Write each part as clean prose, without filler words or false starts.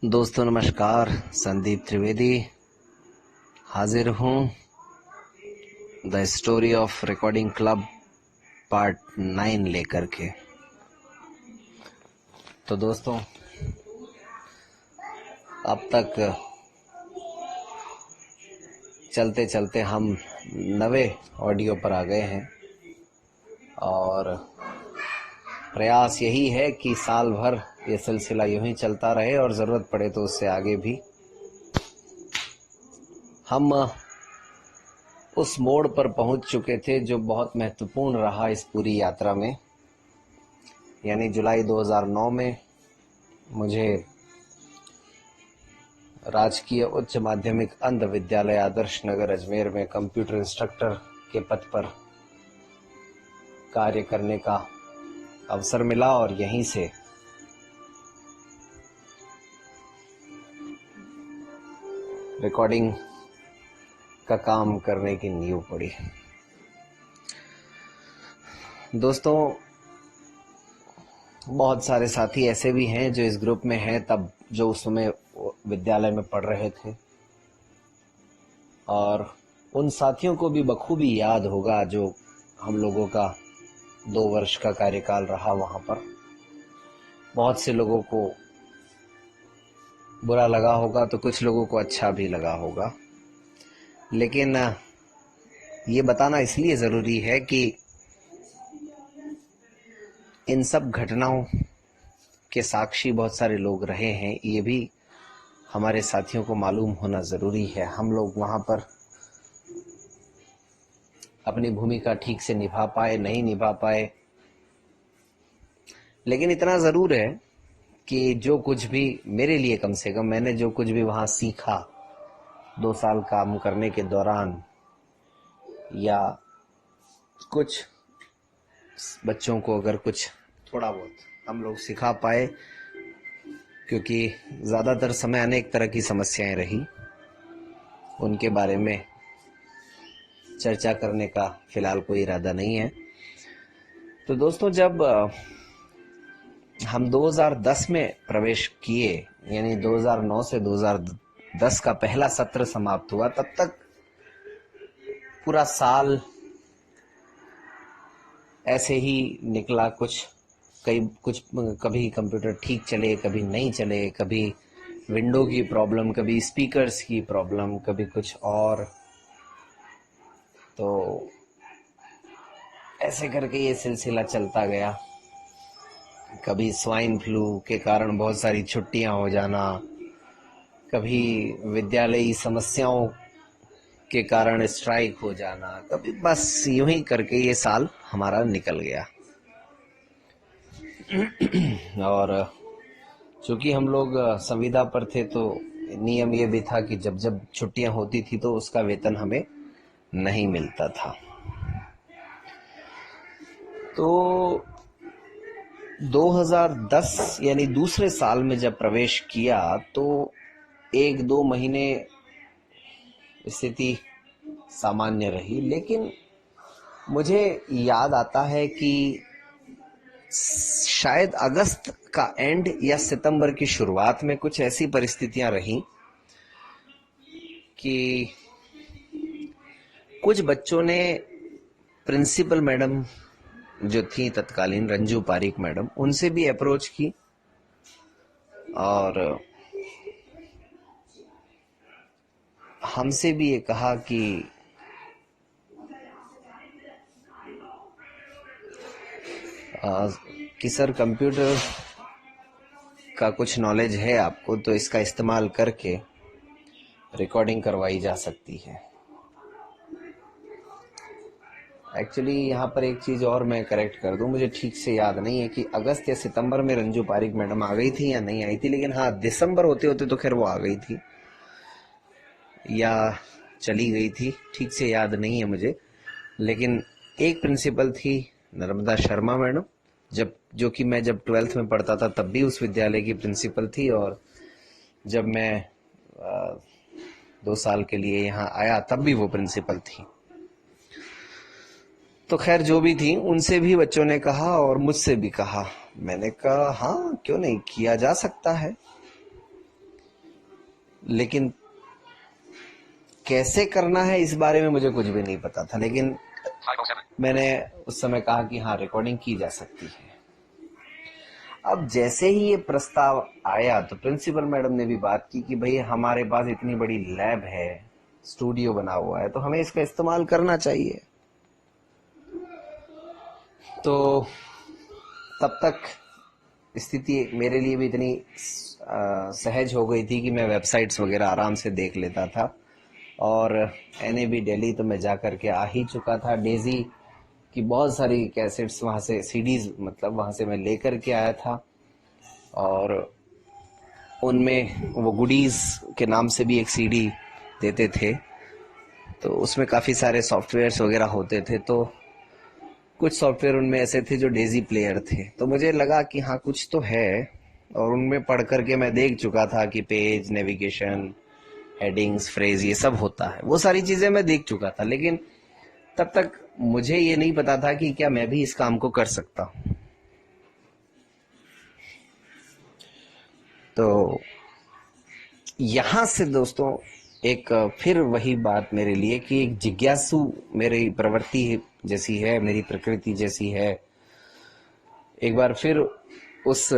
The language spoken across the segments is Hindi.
दोस्तों नमस्कार। संदीप त्रिवेदी हाजिर हूँ the story of recording club part 9 लेकर के। तो दोस्तों अब तक चलते चलते हम 9वें ऑडियो पर आ गए हैं और प्रयास यही है कि साल भर ये सिलसिला यूं ही चलता रहे और ज़रूरत पड़े तो उससे आगे भी। हम उस मोड़ पर पहुंच चुके थे जो बहुत महत्वपूर्ण रहा इस पूरी यात्रा में, यानी जुलाई 2009 में मुझे राजकीय उच्च माध्यमिक अंध विद्यालय आदर्श नगर अजमेर में कंप्यूटर इंस्ट्रक्टर के पद पर कार्य करने का अवसर मिला और यहीं से रिकॉर्डिंग का काम करने की नींव पड़ी। दोस्तों बहुत सारे साथी ऐसे भी हैं जो इस ग्रुप में हैं तब जो उस समय विद्यालय में पढ़ रहे थे, और उन साथियों को भी बखूबी याद होगा जो हम लोगों का 2 वर्ष का कार्यकाल रहा वहाँ पर। बहुत से लोगों को बुरा लगा होगा तो कुछ लोगों को अच्छा भी लगा होगा, लेकिन ये बताना इसलिए ज़रूरी है कि इन सब घटनाओं के साक्षी बहुत सारे लोग रहे हैं, ये भी हमारे साथियों को मालूम होना ज़रूरी है। हम लोग वहाँ पर अपनी भूमिका ठीक से निभा पाए नहीं निभा पाए, लेकिन इतना ज़रूर है कि जो कुछ भी मेरे लिए, कम से कम मैंने जो कुछ भी वहाँ सीखा 2 साल काम करने के दौरान, या कुछ बच्चों को अगर कुछ थोड़ा बहुत हम लोग सिखा पाए, क्योंकि ज़्यादातर समय अनेक तरह की समस्याएं रही, उनके बारे में चर्चा करने का फिलहाल कोई इरादा नहीं है। तो दोस्तों जब हम 2010 में प्रवेश किए, यानी 2009 से 2010 का पहला सत्र समाप्त हुआ, तब तक पूरा साल ऐसे ही निकला। कभी कंप्यूटर ठीक चले, कभी नहीं चले, कभी विंडो की प्रॉब्लम, कभी स्पीकर्स की प्रॉब्लम, कभी कुछ और। तो ऐसे करके ये सिलसिला चलता गया। कभी स्वाइन फ्लू के कारण बहुत सारी छुट्टियां हो जाना, कभी विद्यालयी समस्याओं के कारण स्ट्राइक हो जाना, कभी बस यूं ही करके ये साल हमारा निकल गया। और चूंकि हम लोग संविदा पर थे तो नियम ये भी था कि जब जब छुट्टियां होती थी तो उसका वेतन हमें नहीं मिलता था। तो 2010 यानी दूसरे साल में जब प्रवेश किया तो 1-2 महीने स्थिति सामान्य रही, लेकिन मुझे याद आता है कि शायद अगस्त का एंड या सितंबर की शुरुआत में कुछ ऐसी परिस्थितियां रहीं कि कुछ बच्चों ने प्रिंसिपल मैडम जो थी तत्कालीन, रंजू पारिक मैडम, उनसे भी अप्रोच की और हमसे भी ये कहा कि सर कंप्यूटर का कुछ नॉलेज है आपको तो इसका इस्तेमाल करके रिकॉर्डिंग करवाई जा सकती है। एक्चुअली यहाँ पर एक चीज़ और मैं करेक्ट कर दूँ, मुझे ठीक से याद नहीं है कि अगस्त या सितंबर में रंजू पारिक मैडम आ गई थी या नहीं आई थी, लेकिन हाँ दिसंबर होते होते तो खैर वो आ गई थी या चली गई थी, ठीक से याद नहीं है मुझे। लेकिन एक प्रिंसिपल थी नर्मदा शर्मा मैडम, जो कि मैं जब 12th में पढ़ता था तब भी उस विद्यालय की प्रिंसिपल थी, और जब मैं 2 साल के लिए यहाँ आया तब भी वो प्रिंसिपल थी। तो खैर जो भी थी, उनसे भी बच्चों ने कहा और मुझसे भी कहा। मैंने कहा हाँ क्यों नहीं, किया जा सकता है। लेकिन कैसे करना है इस बारे में मुझे कुछ भी नहीं पता था, लेकिन मैंने उस समय कहा कि हाँ, रिकॉर्डिंग की जा सकती है। अब जैसे ही ये प्रस्ताव आया तो प्रिंसिपल मैडम ने भी बात की कि भाई हमारे पास इतनी बड़ी लैब है, स्टूडियो बना हुआ है, तो हमें इसका इस्तेमाल करना चाहिए। तो तब तक स्थिति मेरे लिए भी इतनी सहज हो गई थी कि मैं वेबसाइट्स वगैरह आराम से देख लेता था। और NAB दिल्ली तो मैं जा कर के आ ही चुका था। डेजी की बहुत सारी कैसेट्स वहाँ से, सीडीज मतलब वहाँ से मैं लेकर के आया था। और उनमें वो गुडीज के नाम से भी एक सीडी देते थे, तो उसमें काफ़ी सारे सॉफ्टवेयर्स वगैरह होते थे। तो कुछ सॉफ्टवेयर उनमें ऐसे थे जो डेजी प्लेयर थे, तो मुझे लगा कि हाँ कुछ तो है। और उनमें पढ़ करके मैं देख चुका था कि पेज, नेविगेशन, हेडिंग्स, फ्रेज, ये सब होता है, वो सारी चीज़ें मैं देख चुका था। लेकिन तब तक मुझे ये नहीं पता था कि क्या मैं भी इस काम को कर सकता हूँ। तो यहां से दोस्तों एक फिर वही बात मेरे लिए कि एक जिज्ञासु मेरी प्रवृत्ति जैसी है, मेरी प्रकृति जैसी है। एक बार फिर उस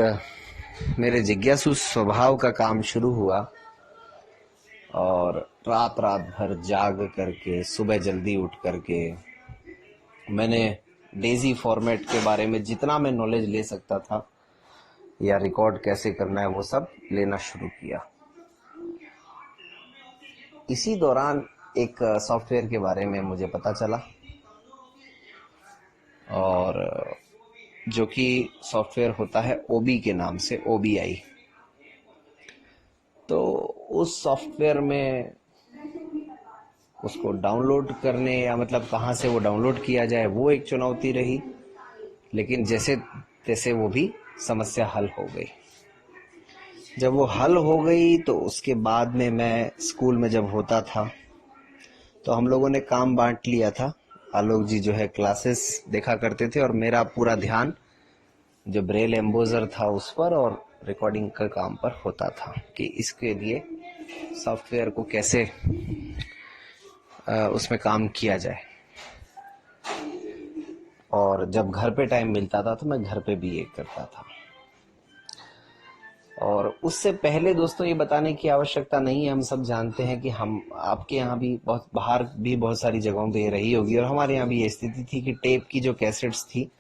मेरे जिज्ञासु स्वभाव का काम शुरू हुआ, और रात रात भर जाग करके सुबह जल्दी उठ करके मैंने डेजी फॉर्मेट के बारे में जितना मैं नॉलेज ले सकता था या रिकॉर्ड कैसे करना है वो सब लेना शुरू किया। इसी दौरान एक सॉफ्टवेयर के बारे में मुझे पता चला, और जो कि सॉफ्टवेयर होता है ओबी के नाम से, OBI। तो उस सॉफ्टवेयर में उसको डाउनलोड करने, या मतलब कहाँ से वो डाउनलोड किया जाए, वो एक चुनौती रही। लेकिन जैसे तैसे वो भी समस्या हल हो गई। जब वो हल हो गई तो उसके बाद में मैं स्कूल में जब होता था तो हम लोगों ने काम बांट लिया था। आलोक जी जो है क्लासेस देखा करते थे, और मेरा पूरा ध्यान जो ब्रेल एम्बोजर था उस पर और रिकॉर्डिंग का काम पर होता था कि इसके लिए सॉफ्टवेयर को कैसे उसमें काम किया जाए। और जब घर पे टाइम मिलता था तो मैं घर पे भी ये करता था। और उससे पहले दोस्तों ये बताने की आवश्यकता नहीं है, हम सब जानते हैं कि हम, आपके यहाँ भी बहुत, बाहर भी बहुत सारी जगहों पे रही होगी, और हमारे यहाँ भी ये स्थिति थी कि टेप की जो कैसेट्स थी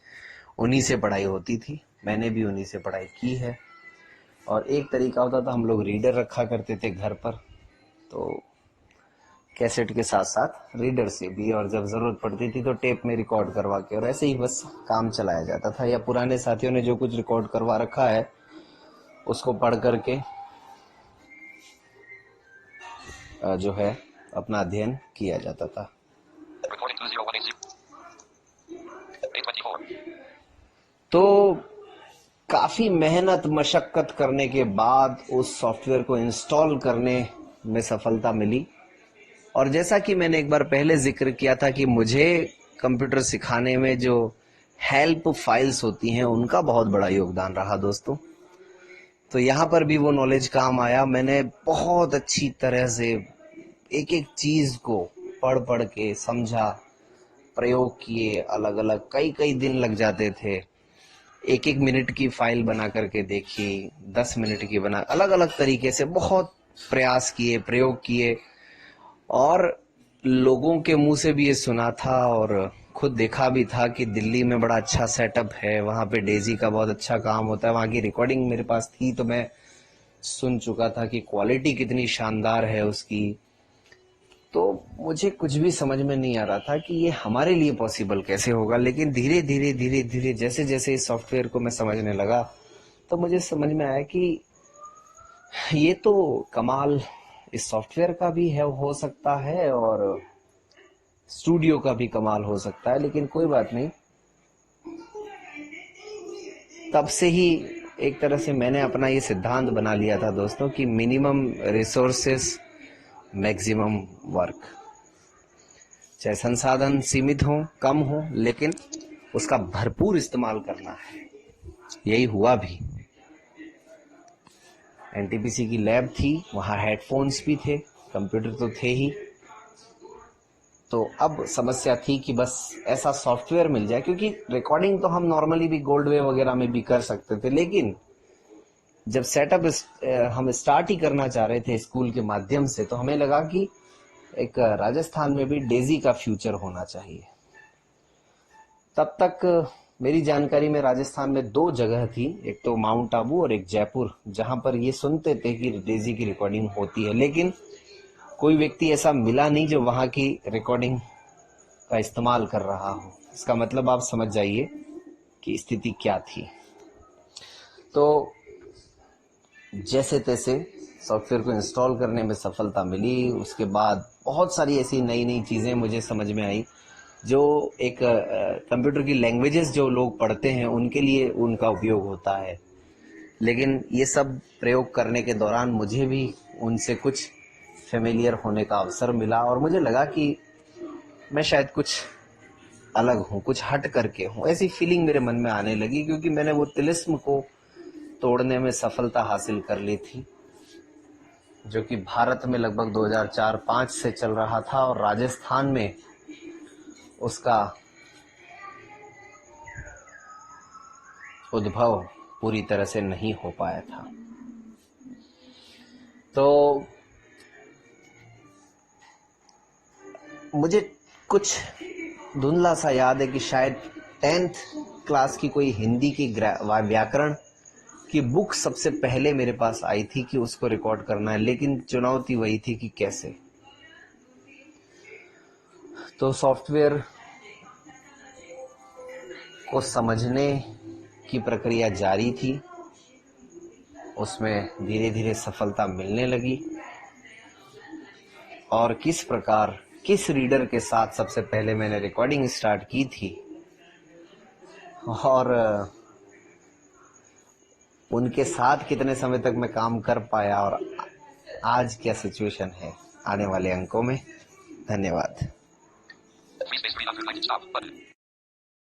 उन्हीं से पढ़ाई होती थी। मैंने भी उन्हीं से पढ़ाई की है। और एक तरीका होता था, हम लोग रीडर रखा करते थे घर पर, तो कैसेट के साथ साथ रीडर से भी, और जब जरूरत पड़ती थी तो टेप में रिकॉर्ड करवा के, और ऐसे ही बस काम चलाया जाता था। या पुराने साथियों ने जो कुछ रिकॉर्ड करवा रखा है उसको पढ़ करके जो है अपना अध्ययन किया जाता था। तो काफी मेहनत मशक्कत करने के बाद उस सॉफ्टवेयर को इंस्टॉल करने में सफलता मिली। और जैसा कि मैंने एक बार पहले जिक्र किया था कि मुझे कंप्यूटर सिखाने में जो हेल्प फाइल्स होती हैं उनका बहुत बड़ा योगदान रहा दोस्तों। तो यहाँ पर भी वो नॉलेज काम आया। मैंने बहुत अच्छी तरह से एक एक चीज को पढ़ पढ़ के समझा, प्रयोग किए, अलग अलग कई कई दिन लग जाते थे। एक एक मिनट की फाइल बना करके देखी, 10 मिनट की बना, अलग अलग तरीके से बहुत प्रयास किए, प्रयोग किए। और लोगों के मुंह से भी ये सुना था और खुद देखा भी था कि दिल्ली में बड़ा अच्छा सेटअप है, वहाँ पे डेजी का बहुत अच्छा काम होता है। वहाँ की रिकॉर्डिंग मेरे पास थी तो मैं सुन चुका था कि क्वालिटी कितनी शानदार है उसकी। तो मुझे कुछ भी समझ में नहीं आ रहा था कि ये हमारे लिए पॉसिबल कैसे होगा। लेकिन धीरे धीरे धीरे धीरे जैसे जैसे इस सॉफ्टवेयर को मैं समझने लगा तो मुझे समझ में आया कि ये तो कमाल इस सॉफ्टवेयर का भी है, हो सकता है, और स्टूडियो का भी कमाल हो सकता है। लेकिन कोई बात नहीं, तब से ही एक तरह से मैंने अपना ये सिद्धांत बना लिया था दोस्तों कि मिनिमम रिसोर्सेस मैक्सिमम वर्क। चाहे संसाधन सीमित हो, कम हो, लेकिन उसका भरपूर इस्तेमाल करना है। यही हुआ भी। एनटीपीसी की लैब थी, वहाँ हेडफोन्स भी थे, कंप्यूटर तो थे ही। तो अब समस्या थी कि बस ऐसा सॉफ्टवेयर मिल जाए, क्योंकि रिकॉर्डिंग तो हम नॉर्मली भी गोल्ड वेव वगैरह में भी कर सकते थे, लेकिन जब सेटअप हम स्टार्ट ही करना चाह रहे थे स्कूल के माध्यम से, तो हमें लगा कि एक राजस्थान में भी डेजी का फ्यूचर होना चाहिए। तब तक मेरी जानकारी में राजस्थान में 2 जगह थी, एक तो माउंट आबू और एक जयपुर, जहां पर ये सुनते थे कि डेजी की रिकॉर्डिंग होती है, लेकिन कोई व्यक्ति ऐसा मिला नहीं जो वहां की रिकॉर्डिंग का इस्तेमाल कर रहा हो। इसका मतलब आप समझ जाइए कि स्थिति क्या थी। तो जैसे तैसे सॉफ्टवेयर को इंस्टॉल करने में सफलता मिली। उसके बाद बहुत सारी ऐसी नई नई चीज़ें मुझे समझ में आई, जो एक कंप्यूटर की लैंग्वेजेस जो लोग पढ़ते हैं उनके लिए उनका उपयोग होता है। लेकिन ये सब प्रयोग करने के दौरान मुझे भी उनसे कुछ फेमिलियर होने का अवसर मिला, और मुझे लगा कि मैं शायद कुछ अलग हूँ, कुछ हट करके हूँ, ऐसी फीलिंग मेरे मन में आने लगी, क्योंकि मैंने वो तिलिस्म को तोड़ने में सफलता हासिल कर ली थी, जो कि भारत में लगभग 2004-05 से चल रहा था, और राजस्थान में उसका उद्भव पूरी तरह से नहीं हो पाया था। तो मुझे कुछ धुंधला सा याद है कि शायद 10th क्लास की कोई हिंदी की व्याकरण की बुक सबसे पहले मेरे पास आई थी कि उसको रिकॉर्ड करना है, लेकिन चुनौती वही थी कि कैसे। तो सॉफ्टवेयर को समझने की प्रक्रिया जारी थी, उसमें धीरे धीरे सफलता मिलने लगी, और किस प्रकार किस रीडर के साथ सबसे पहले मैंने रिकॉर्डिंग स्टार्ट की थी, और उनके साथ कितने समय तक मैं काम कर पाया, और आज क्या सिचुएशन है आने वाले अंकों में। धन्यवाद।